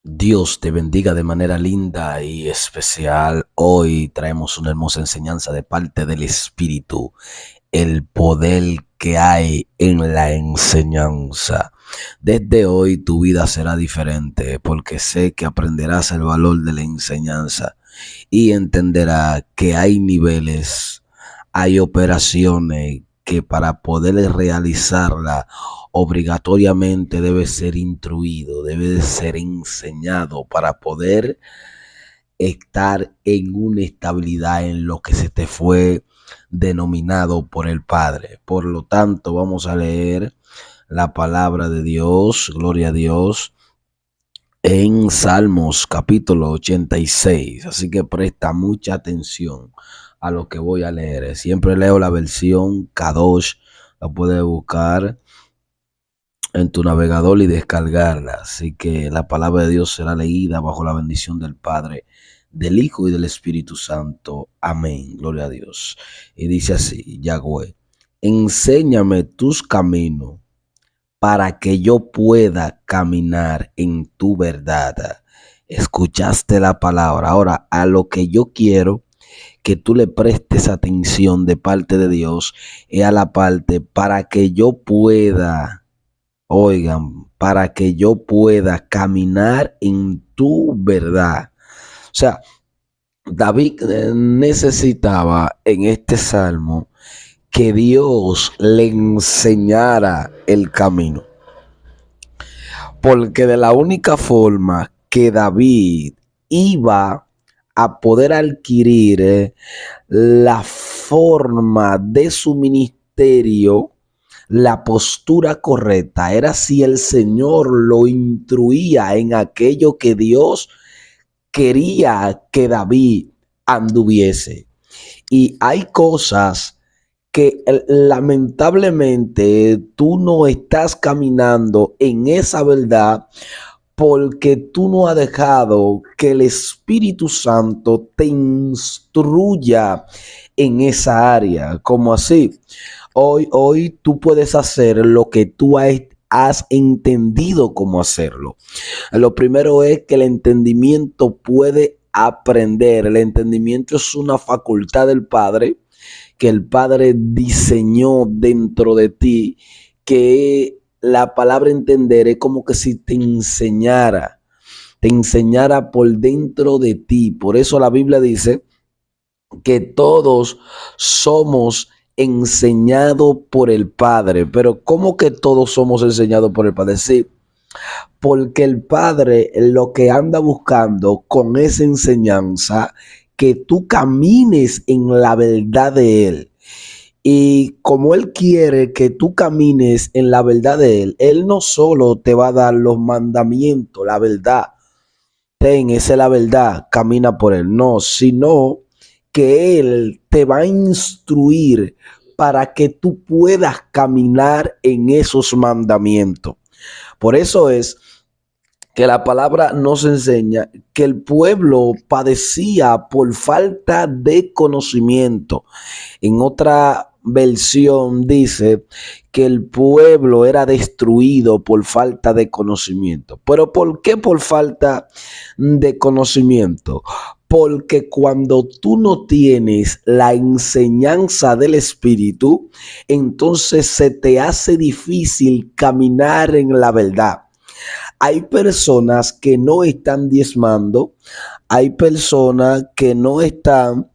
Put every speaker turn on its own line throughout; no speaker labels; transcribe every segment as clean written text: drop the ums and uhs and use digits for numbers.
Dios te bendiga de manera linda y especial. Hoy traemos una hermosa enseñanza de parte del Espíritu, el poder que hay en la enseñanza. Desde hoy tu vida será diferente porque sé que aprenderás el valor de la enseñanza y entenderás que hay niveles, hay operaciones que para poder realizarla obligatoriamente debe ser instruido, debe de ser enseñado para poder estar en una estabilidad en lo que se te fue denominado por el Padre. Por lo tanto, vamos a leer la palabra de Dios, gloria a Dios, en Salmos capítulo 86. Así que presta mucha atención a lo que voy a leer. Siempre leo la versión Kadosh, la puedes buscar en tu navegador y descargarla. Así que la palabra de Dios será leída bajo la bendición del Padre, del Hijo y del Espíritu Santo. Amén. Gloria a Dios. Y dice así, Yahweh, enséñame tus caminos para que yo pueda caminar en tu verdad. Escuchaste la palabra. Ahora, a lo que yo quiero que tú le prestes atención de parte de Dios es a la parte para que yo pueda, oigan, para que yo pueda caminar en tu verdad. O sea, David necesitaba en este salmo que Dios le enseñara el camino. Porque de la única forma que David iba a poder adquirir la forma de su ministerio, la postura correcta, era si el Señor lo instruía en aquello que Dios quería que David anduviese. Y hay cosas que lamentablemente tú no estás caminando en esa verdad porque tú no has dejado que el Espíritu Santo te instruya en esa área. Como así, hoy tú puedes hacer lo que tú has entendido cómo hacerlo. Lo primero es que el entendimiento puede aprender. El entendimiento es una facultad del Padre que el Padre diseñó dentro de ti, que la palabra entender es como que si te enseñara por dentro de ti. Por eso la Biblia dice que todos somos enseñados por el Padre. Pero ¿cómo que todos somos enseñados por el Padre? Sí, porque el Padre lo que anda buscando con esa enseñanza, que tú camines en la verdad de Él. Y como Él quiere que tú camines en la verdad de Él no solo te va a dar los mandamientos, la verdad, esa es la verdad, camina por Él, no, sino que Él te va a instruir para que tú puedas caminar en esos mandamientos. Por eso es que la palabra nos enseña que el pueblo padecía por falta de conocimiento. En otra versión dice que el pueblo era destruido por falta de conocimiento. ¿Pero por qué por falta de conocimiento? Porque cuando tú no tienes la enseñanza del Espíritu, entonces se te hace difícil caminar en la verdad. Hay personas que no están diezmando, hay personas que no están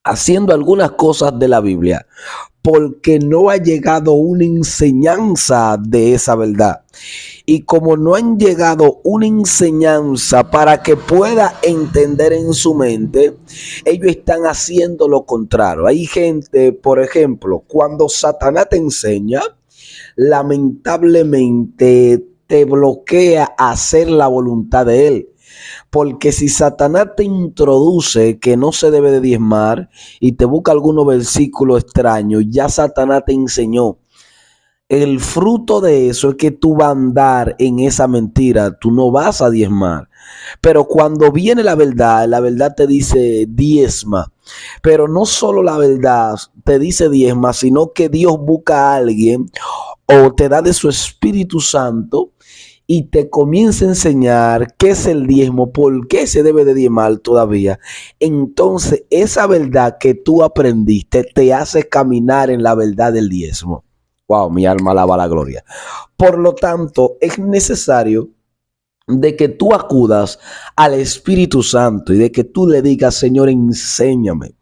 haciendo algunas cosas de la Biblia porque no ha llegado una enseñanza de esa verdad. Y como no han llegado una enseñanza para que pueda entender en su mente, ellos están haciendo lo contrario. Hay gente, por ejemplo, cuando Satanás te enseña, lamentablemente te bloquea a hacer la voluntad de él. Porque si Satanás te introduce que no se debe de diezmar y te busca algunos versículos extraños, ya Satanás te enseñó. El fruto de eso es que tú vas a andar en esa mentira, tú no vas a diezmar. Pero cuando viene la verdad te dice diezma. Pero no solo la verdad te dice diezma, sino que Dios busca a alguien o te da de su Espíritu Santo y te comienza a enseñar qué es el diezmo, por qué se debe de diezmar todavía, entonces esa verdad que tú aprendiste te hace caminar en la verdad del diezmo. Wow, mi alma alaba la gloria. Por lo tanto, es necesario de que tú acudas al Espíritu Santo y de que tú le digas, Señor, enséñame.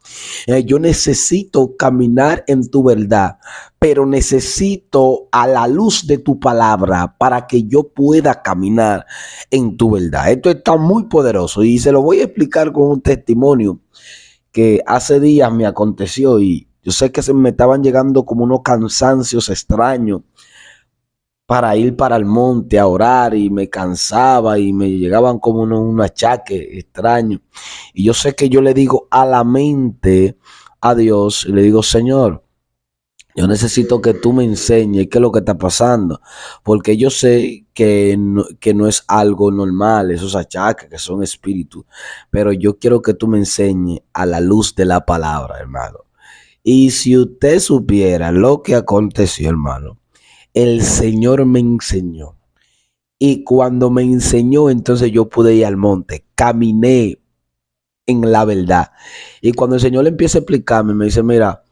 Yo necesito caminar en tu verdad, pero necesito a la luz de tu palabra para que yo pueda caminar en tu verdad. Esto está muy poderoso y se lo voy a explicar con un testimonio que hace días me aconteció y yo sé que se me estaban llegando como unos cansancios extraños para ir para el monte a orar y me cansaba y me llegaban como un achaque extraño. Y yo sé que yo le digo a la mente a Dios y le digo, Señor, yo necesito que tú me enseñes qué es lo que está pasando, porque yo sé que no es algo normal, esos achaques que son espíritus, pero yo quiero que tú me enseñes a la luz de la palabra, hermano. Y si usted supiera lo que aconteció, hermano, el Señor me enseñó. Y cuando me enseñó, entonces yo pude ir al monte. Caminé en la verdad. Y cuando el Señor le empieza a explicarme, me dice, mira,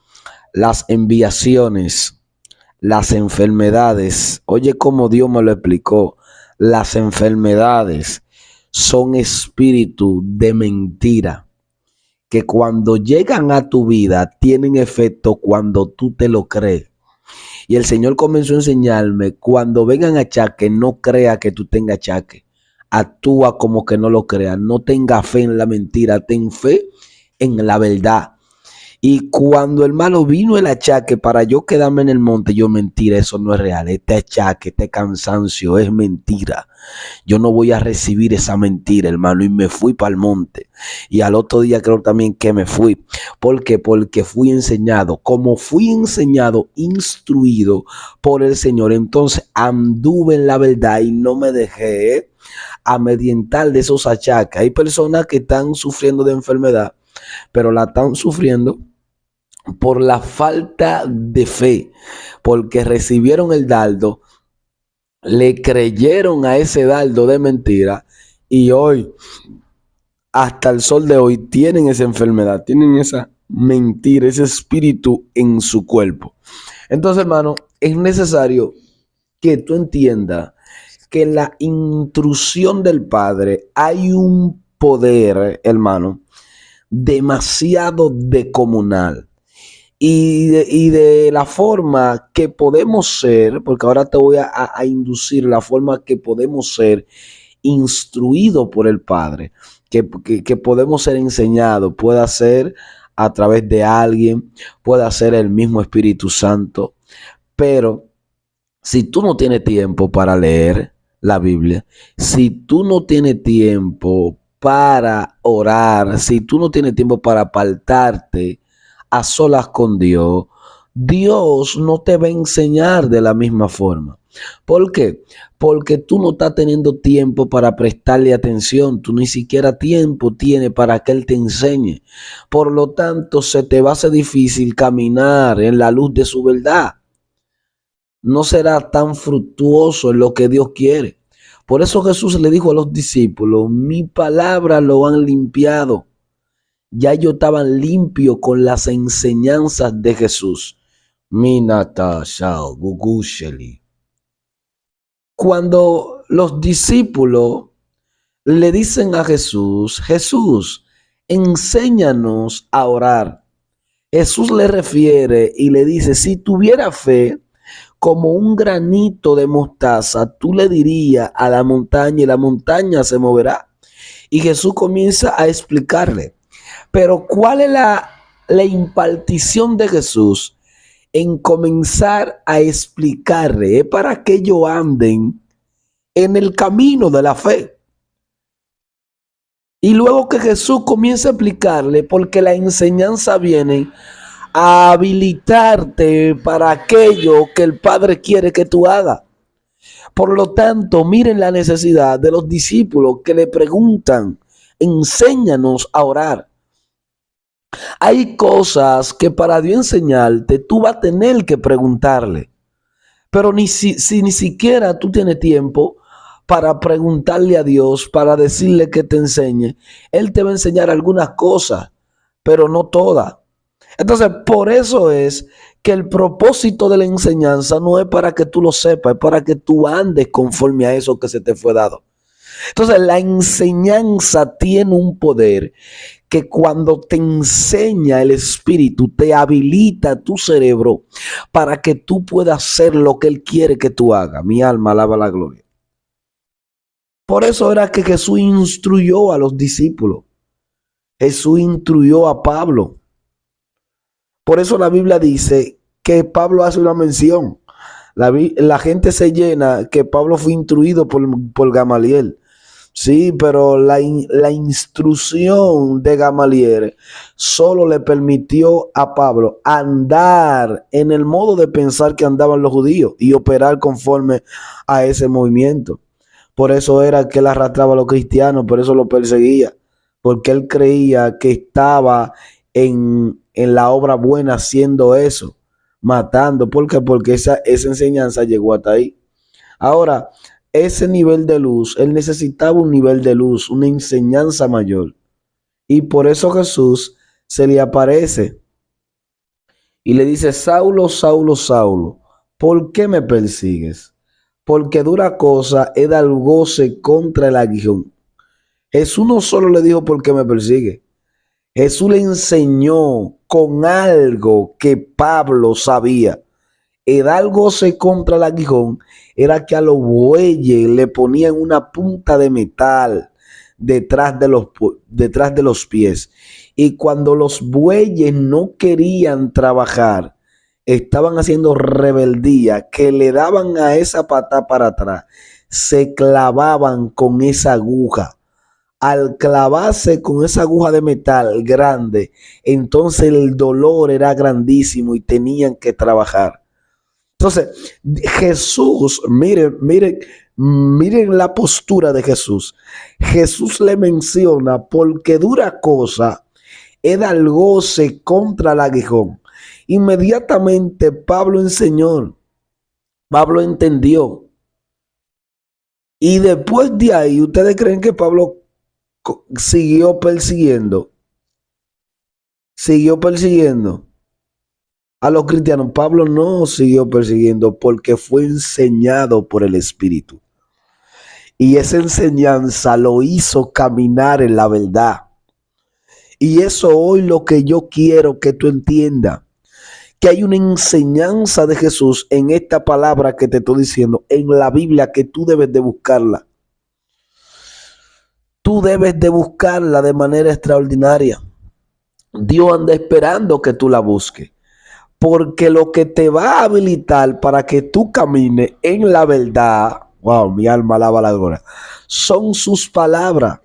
las enviaciones, las enfermedades, oye cómo Dios me lo explicó, las enfermedades son espíritus de mentira que cuando llegan a tu vida tienen efecto cuando tú te lo crees. Y el Señor comenzó a enseñarme, cuando vengan achaques, no crea que tú tengas achaque. Actúa como que no lo creas. No tenga fe en la mentira, ten fe en la verdad. Y cuando, hermano, vino el achaque para yo quedarme en el monte, yo, mentira, eso no es real. Este achaque, este cansancio es mentira. Yo no voy a recibir esa mentira, hermano. Y me fui para el monte. Y al otro día creo también que me fui. ¿Por qué? Porque fui enseñado. Como fui enseñado, instruido por el Señor, entonces anduve en la verdad y no me dejé amedrentar de esos achaques. Hay personas que están sufriendo de enfermedad, pero la están sufriendo por la falta de fe, porque recibieron el dardo, le creyeron a ese dardo de mentira y hoy, hasta el sol de hoy, tienen esa enfermedad, tienen esa mentira, ese espíritu en su cuerpo. Entonces, hermano, es necesario que tú entiendas que en la intrusión del Padre hay un poder, hermano, demasiado descomunal. Y de la forma que podemos ser, porque ahora te voy a inducir la forma que podemos ser instruidos por el Padre, que podemos ser enseñados, puede ser a través de alguien, puede ser el mismo Espíritu Santo, pero si tú no tienes tiempo para leer la Biblia, si tú no tienes tiempo para orar, si tú no tienes tiempo para apartarte a solas con Dios, Dios no te va a enseñar de la misma forma. ¿Por qué? Porque tú no estás teniendo tiempo para prestarle atención, tú ni siquiera tiempo tienes para que Él te enseñe. Por lo tanto, se te va a hacer difícil caminar en la luz de su verdad. No será tan fructuoso en lo que Dios quiere. Por eso Jesús le dijo a los discípulos, mi palabra lo han limpiado. Ya ellos estaban limpios con las enseñanzas de Jesús. Cuando los discípulos le dicen a Jesús, Jesús, enséñanos a orar. Jesús le refiere y le dice, si tuviera fe como un granito de mostaza, tú le dirías a la montaña y la montaña se moverá. Y Jesús comienza a explicarle. Pero ¿cuál es la impartición de Jesús en comenzar a explicarle? Es para que ellos anden en el camino de la fe. Y luego que Jesús comienza a explicarle, porque la enseñanza viene a habilitarte para aquello que el Padre quiere que tú hagas. Por lo tanto, miren la necesidad de los discípulos que le preguntan, enséñanos a orar. Hay cosas que para Dios enseñarte, tú vas a tener que preguntarle. Pero si ni siquiera tú tienes tiempo para preguntarle a Dios, para decirle que te enseñe, Él te va a enseñar algunas cosas, pero no todas. Entonces, por eso es que el propósito de la enseñanza no es para que tú lo sepas, es para que tú andes conforme a eso que se te fue dado. Entonces, la enseñanza tiene un poder que cuando te enseña el Espíritu, te habilita tu cerebro para que tú puedas hacer lo que Él quiere que tú hagas. Mi alma alaba la gloria. Por eso era que Jesús instruyó a los discípulos. Jesús instruyó a Pablo. Por eso la Biblia dice que Pablo hace una mención. La gente se llena que Pablo fue instruido por Gamaliel. Sí, pero la instrucción de Gamaliel solo le permitió a Pablo andar en el modo de pensar que andaban los judíos y operar conforme a ese movimiento. Por eso era que él arrastraba a los cristianos, por eso lo perseguía, porque él creía que estaba en la obra buena haciendo eso, matando. ¿Por qué? Porque esa enseñanza llegó hasta ahí. Ahora, ese nivel de luz, él necesitaba un nivel de luz, una enseñanza mayor. Y por eso Jesús se le aparece y le dice, Saulo, Saulo, Saulo, ¿por qué me persigues? Porque dura cosa es dar goce contra el aguijón. Jesús no solo le dijo, ¿por qué me persigue? Jesús le enseñó con algo que Pablo sabía. El dar goce contra el aguijón era que a los bueyes le ponían una punta de metal detrás de los pies. Y cuando los bueyes no querían trabajar, estaban haciendo rebeldía, que le daban a esa pata para atrás, se clavaban con esa aguja. Al clavarse con esa aguja de metal grande, entonces el dolor era grandísimo y tenían que trabajar. Entonces, Jesús, miren la postura de Jesús. Jesús le menciona, porque dura cosa es dar goce contra el aguijón. Inmediatamente Pablo enseñó, Pablo entendió. Y después de ahí, ¿ustedes creen que Pablo siguió persiguiendo? Siguió persiguiendo a los cristianos. Pablo no siguió persiguiendo porque fue enseñado por el Espíritu. Y esa enseñanza lo hizo caminar en la verdad. Y eso hoy lo que yo quiero que tú entiendas. Que hay una enseñanza de Jesús en esta palabra que te estoy diciendo, en la Biblia, que tú debes de buscarla. Tú debes de buscarla de manera extraordinaria. Dios anda esperando que tú la busques. Porque lo que te va a habilitar para que tú camines en la verdad, wow, mi alma alaba la gloria, son sus palabras.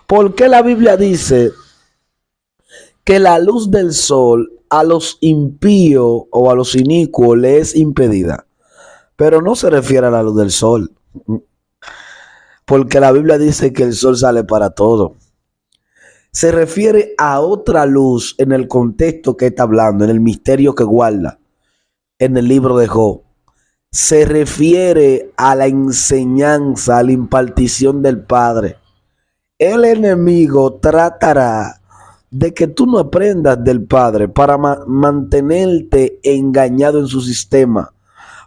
Porque la Biblia dice que la luz del sol a los impíos o a los inicuos les es impedida. Pero no se refiere a la luz del sol. Porque la Biblia dice que el sol sale para todo. Se refiere a otra luz en el contexto que está hablando, en el misterio que guarda, en el libro de Job. Se refiere a la enseñanza, a la impartición del Padre. El enemigo tratará de que tú no aprendas del Padre para mantenerte engañado en su sistema,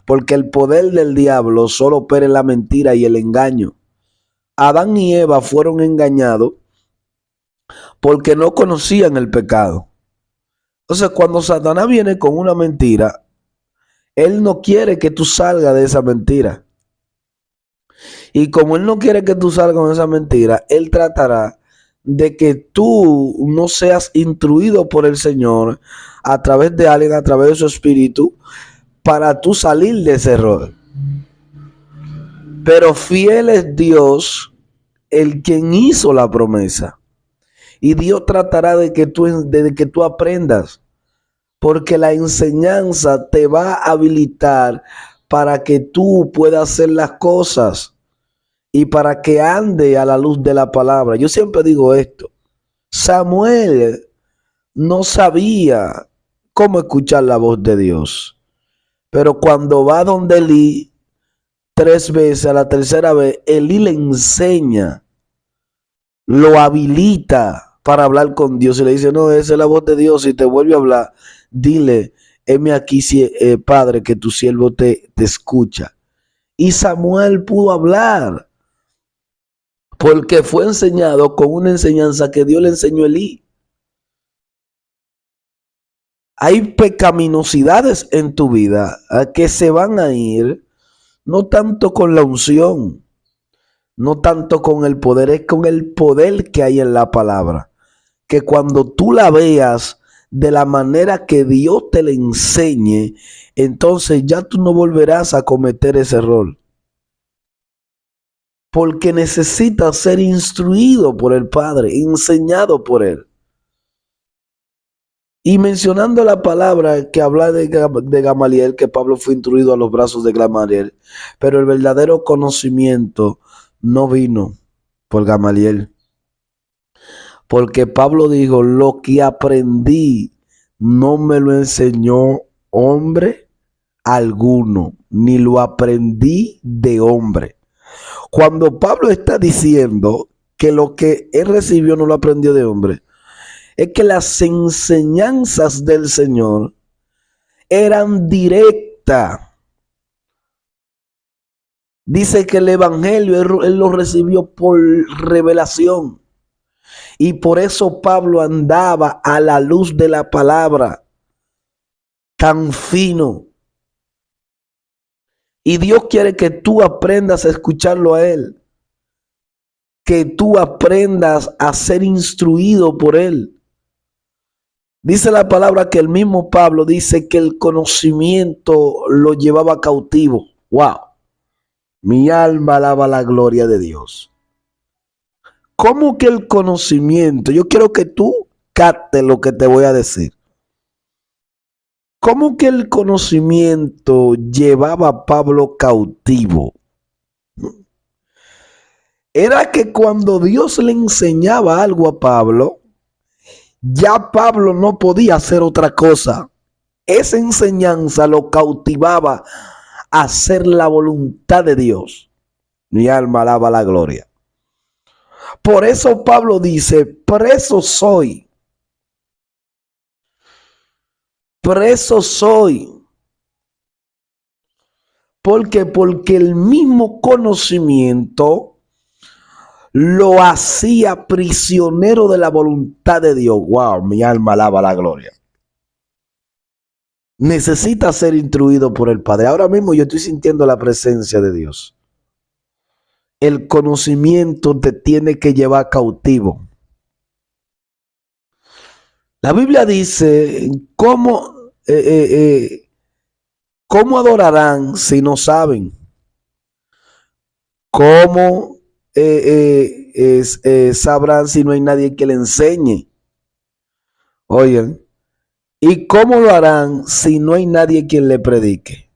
porque el poder del diablo solo opera en la mentira y el engaño. Adán y Eva fueron engañados porque no conocían el pecado. Entonces, cuando Satanás viene con una mentira, él no quiere que tú salgas de esa mentira. Y como él no quiere que tú salgas de esa mentira, él tratará de que tú no seas instruido por el Señor a través de alguien, a través de su espíritu, para tú salir de ese error. Pero fiel es Dios, el quien hizo la promesa. Y Dios tratará de que tú aprendas, porque la enseñanza te va a habilitar para que tú puedas hacer las cosas y para que ande a la luz de la palabra. Yo siempre digo esto. Samuel no sabía cómo escuchar la voz de Dios, pero cuando va donde Elí, 3 veces, a la tercera vez, Elí le enseña, lo habilita para hablar con Dios y le dice, no, esa es la voz de Dios, si te vuelve a hablar, dile, heme aquí, Padre, que tu siervo te escucha. Y Samuel pudo hablar porque fue enseñado con una enseñanza que Dios le enseñó a Elí. Hay pecaminosidades en tu vida que se van a ir, no tanto con la unción, no tanto con el poder, es con el poder que hay en la palabra. Que cuando tú la veas de la manera que Dios te la enseñe, entonces ya tú no volverás a cometer ese error. Porque necesitas ser instruido por el Padre, enseñado por Él. Y mencionando la palabra que habla de Gamaliel, que Pablo fue instruido a los brazos de Gamaliel, pero el verdadero conocimiento no vino por Gamaliel. Porque Pablo dijo, lo que aprendí no me lo enseñó hombre alguno, ni lo aprendí de hombre. Cuando Pablo está diciendo que lo que él recibió no lo aprendió de hombre, es que las enseñanzas del Señor eran directas. Dice que el evangelio él lo recibió por revelación. Y por eso Pablo andaba a la luz de la palabra, tan fino. Y Dios quiere que tú aprendas a escucharlo a Él. Que tú aprendas a ser instruido por Él. Dice la palabra que el mismo Pablo dice que el conocimiento lo llevaba cautivo. ¡Wow! Mi alma alaba la gloria de Dios. ¿Cómo que el conocimiento? Yo quiero que tú captes lo que te voy a decir. ¿Cómo que el conocimiento llevaba a Pablo cautivo? Era que cuando Dios le enseñaba algo a Pablo, ya Pablo no podía hacer otra cosa. Esa enseñanza lo cautivaba a hacer la voluntad de Dios. Mi alma alaba la gloria. Por eso Pablo dice, preso soy. Preso soy. ¿Por qué? Porque el mismo conocimiento lo hacía prisionero de la voluntad de Dios. Wow, mi alma alaba la gloria. Necesita ser instruido por el Padre. Ahora mismo yo estoy sintiendo la presencia de Dios. El conocimiento te tiene que llevar cautivo. La Biblia dice, ¿cómo adorarán si no saben? ¿Cómo sabrán si no hay nadie que le enseñe? Oigan, ¿y cómo lo harán si no hay nadie quien le predique?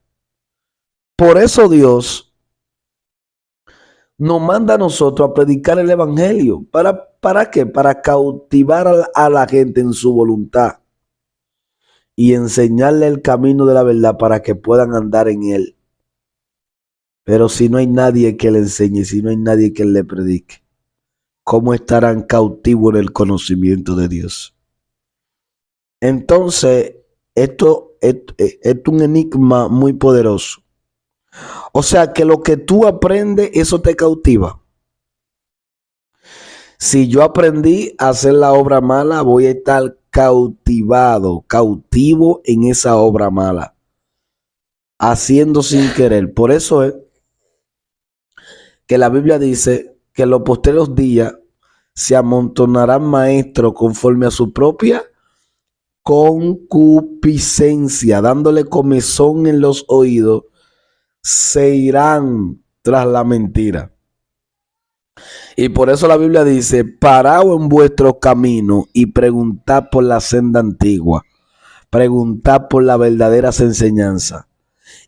Por eso Dios nos manda a nosotros a predicar el evangelio. ¿Para qué? Para cautivar a la gente en su voluntad y enseñarle el camino de la verdad para que puedan andar en él. Pero si no hay nadie que le enseñe, si no hay nadie que le predique, ¿cómo estarán cautivos en el conocimiento de Dios? Entonces, esto es un enigma muy poderoso. O sea que lo que tú aprendes, eso te cautiva. Si yo aprendí a hacer la obra mala, voy a estar cautivo en esa obra mala, haciendo sin querer. Por eso es que la Biblia dice que en los postreros días se amontonarán maestros conforme a su propia concupiscencia, dándole comezón en los oídos, se irán tras la mentira. Y por eso la Biblia dice, paraos en vuestro camino y preguntad por la senda antigua, preguntad por las verdaderas enseñanzas.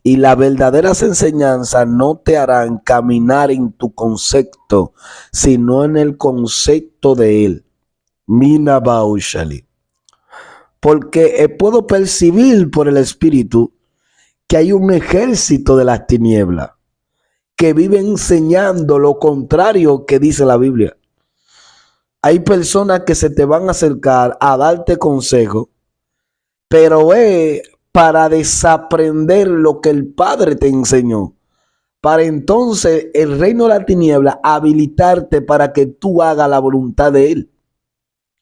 Y las verdaderas enseñanzas no te harán caminar en tu concepto, sino en el concepto de Él. Mina Baushali. Porque puedo percibir por el Espíritu que hay un ejército de las tinieblas que vive enseñando lo contrario que dice la Biblia. Hay personas que se te van a acercar a darte consejo, pero es para desaprender lo que el Padre te enseñó. Para entonces el reino de la tiniebla habilitarte para que tú hagas la voluntad de Él,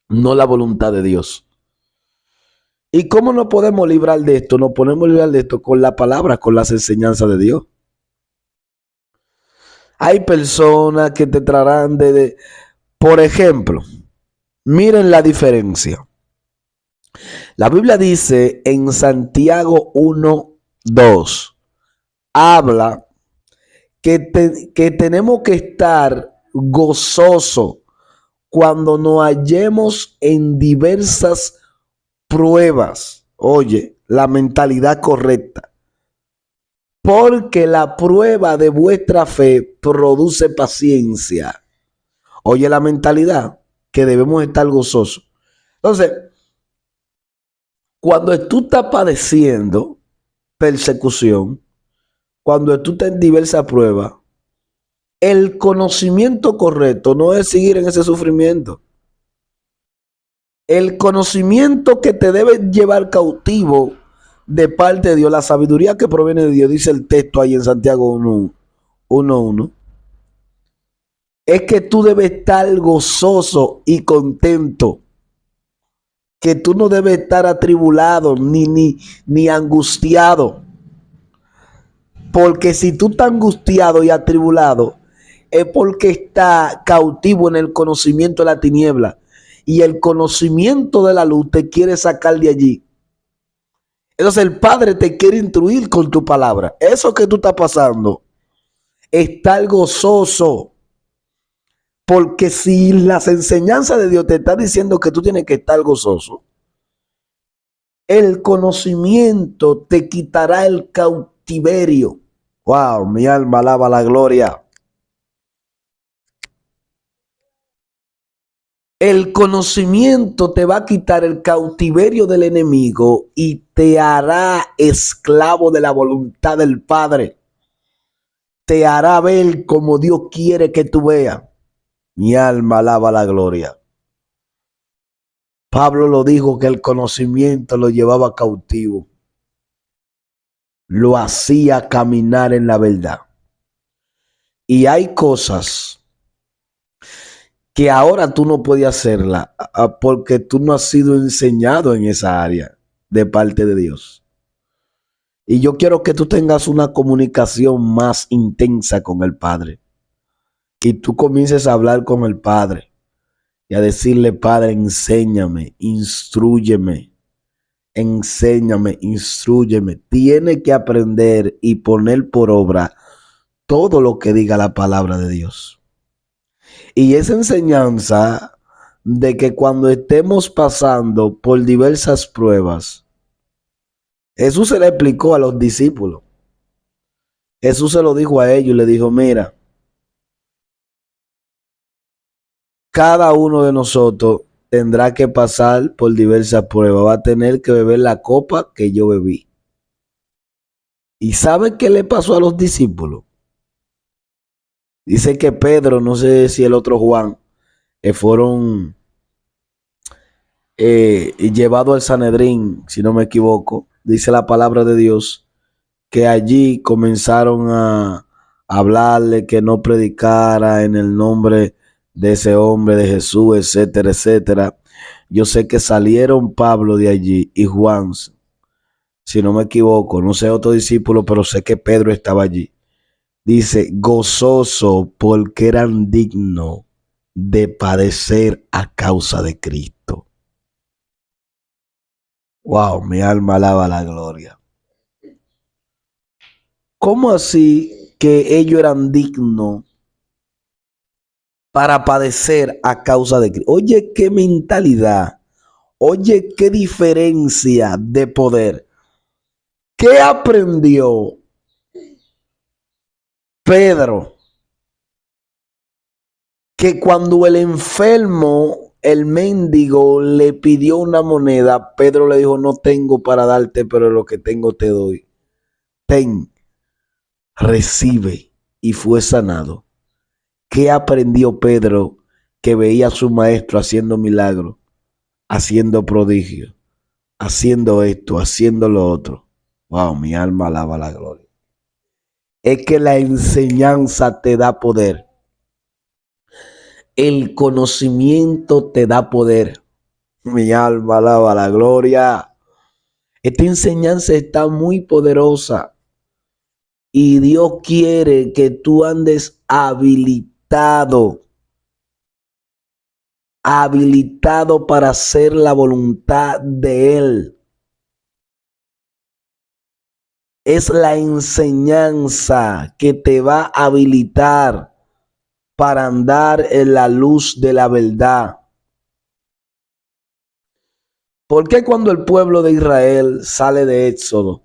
no la voluntad de Dios. ¿Y cómo nos podemos librar de esto? Nos podemos librar de esto con la palabra, con las enseñanzas de Dios. Hay personas que te traerán por ejemplo, miren la diferencia. La Biblia dice en Santiago 1:2, habla que tenemos que estar gozosos cuando nos hallemos en diversas pruebas. Oye, la mentalidad correcta. Porque la prueba de vuestra fe produce paciencia. Oye, la mentalidad que debemos estar gozosos. Entonces, cuando tú estás padeciendo persecución, cuando tú estás en diversas pruebas, el conocimiento correcto no es seguir en ese sufrimiento. El conocimiento que te debe llevar cautivo de parte de Dios, la sabiduría que proviene de Dios, dice el texto ahí en Santiago 1:1, es que tú debes estar gozoso y contento. Que tú no debes estar atribulado ni angustiado. Porque si tú estás angustiado y atribulado, es porque está cautivo en el conocimiento de la tiniebla. Y el conocimiento de la luz te quiere sacar de allí. Entonces el Padre te quiere instruir con tu palabra. Eso que tú estás pasando, estar gozoso. Porque si las enseñanzas de Dios te están diciendo que tú tienes que estar gozoso, el conocimiento te quitará el cautiverio. Wow, mi alma alaba la gloria. El conocimiento te va a quitar el cautiverio del enemigo y te hará esclavo de la voluntad del Padre. Te hará ver como Dios quiere que tú veas. Mi alma alaba la gloria. Pablo lo dijo que el conocimiento lo llevaba cautivo. Lo hacía caminar en la verdad. Y hay cosas que ahora tú no puedes hacerla porque tú no has sido enseñado en esa área de parte de Dios. Y yo quiero que tú tengas una comunicación más intensa con el Padre. Y tú comiences a hablar con el Padre y a decirle: Padre, enséñame, instrúyeme, enséñame, instrúyeme. Tiene que aprender y poner por obra todo lo que diga la palabra de Dios. Y esa enseñanza de que cuando estemos pasando por diversas pruebas, Jesús se le explicó a los discípulos. Jesús se lo dijo a ellos y le dijo: mira, cada uno de nosotros tendrá que pasar por diversas pruebas. Va a tener que beber la copa que yo bebí. ¿Y sabe qué le pasó a los discípulos? Dice que Pedro, no sé si el otro Juan, fueron llevados al Sanedrín, si no me equivoco. Dice la palabra de Dios que allí comenzaron a hablarle que no predicara en el nombre de ese hombre, de Jesús, etcétera, etcétera. Yo sé que salieron Pablo de allí y Juan, si no me equivoco, no sé otro discípulo, pero sé que Pedro estaba allí. Dice: gozoso porque eran dignos de padecer a causa de Cristo. Wow, mi alma alaba la gloria. ¿Cómo así que ellos eran dignos para padecer a causa de Cristo? Oye, qué mentalidad. Oye, qué diferencia de poder. ¿Qué aprendió Pedro? Que cuando el enfermo, el mendigo, le pidió una moneda, Pedro le dijo: no tengo para darte, pero lo que tengo te doy. Ten, recibe y fue sanado. ¿Qué aprendió Pedro que veía a su maestro haciendo milagros, haciendo prodigios, haciendo esto, haciendo lo otro? Wow, mi alma alaba la gloria. Es que la enseñanza te da poder. El conocimiento te da poder. Mi alma alaba la gloria. Esta enseñanza está muy poderosa y Dios quiere que tú andes habilitado para hacer la voluntad de Él. Es la enseñanza que te va a habilitar para andar en la luz de la verdad. ¿Por qué cuando el pueblo de Israel sale de Éxodo,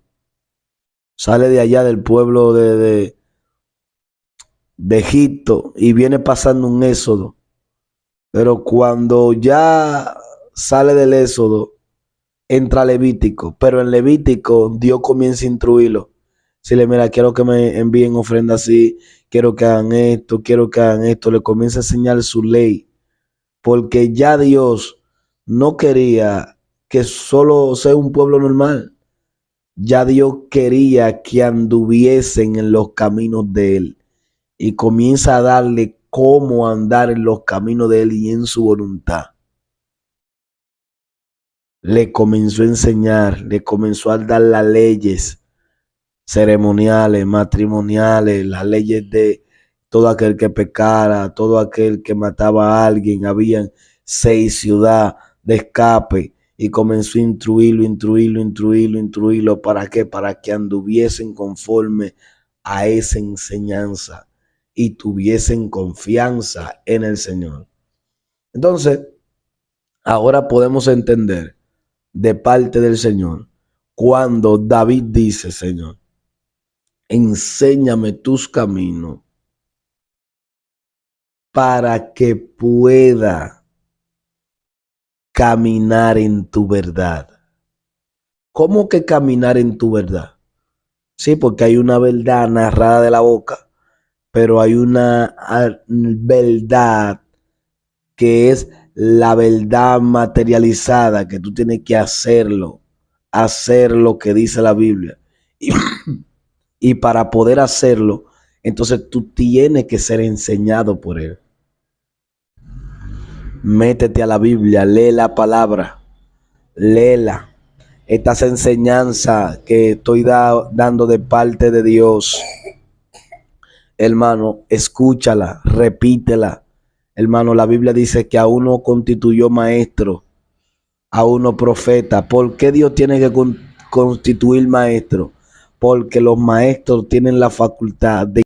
sale de allá del pueblo de Egipto y viene pasando un éxodo, pero cuando ya sale del éxodo, entra Levítico, pero en Levítico Dios comienza a instruirlo? Si le mira, quiero que me envíen ofrendas así, quiero que hagan esto, le comienza a enseñar su ley, porque ya Dios no quería que solo sea un pueblo normal, ya Dios quería que anduviesen en los caminos de Él, y comienza a darle cómo andar en los caminos de Él y en su voluntad. Le comenzó a enseñar, le comenzó a dar las leyes ceremoniales, matrimoniales, las leyes de todo aquel que pecara, todo aquel que mataba a alguien. Habían 6 ciudades de escape y comenzó a instruirlo. ¿Para qué? Para que anduviesen conforme a esa enseñanza y tuviesen confianza en el Señor. Entonces, ahora podemos entender de parte del Señor cuando David dice: Señor, enséñame tus caminos para que pueda caminar en tu verdad. ¿Cómo que caminar en tu verdad? Sí, porque hay una verdad narrada de la boca, pero hay una verdad que es la verdad materializada, que tú tienes que hacer lo que dice la Biblia. Y para poder hacerlo, entonces tú tienes que ser enseñado por Él. Métete a la Biblia, lee la palabra, léela. Estas enseñanzas que estoy dando de parte de Dios, hermano, escúchala, repítela. Hermano, la Biblia dice que a uno constituyó maestro, a uno profeta. ¿Por qué Dios tiene que constituir maestro? Porque los maestros tienen la facultad de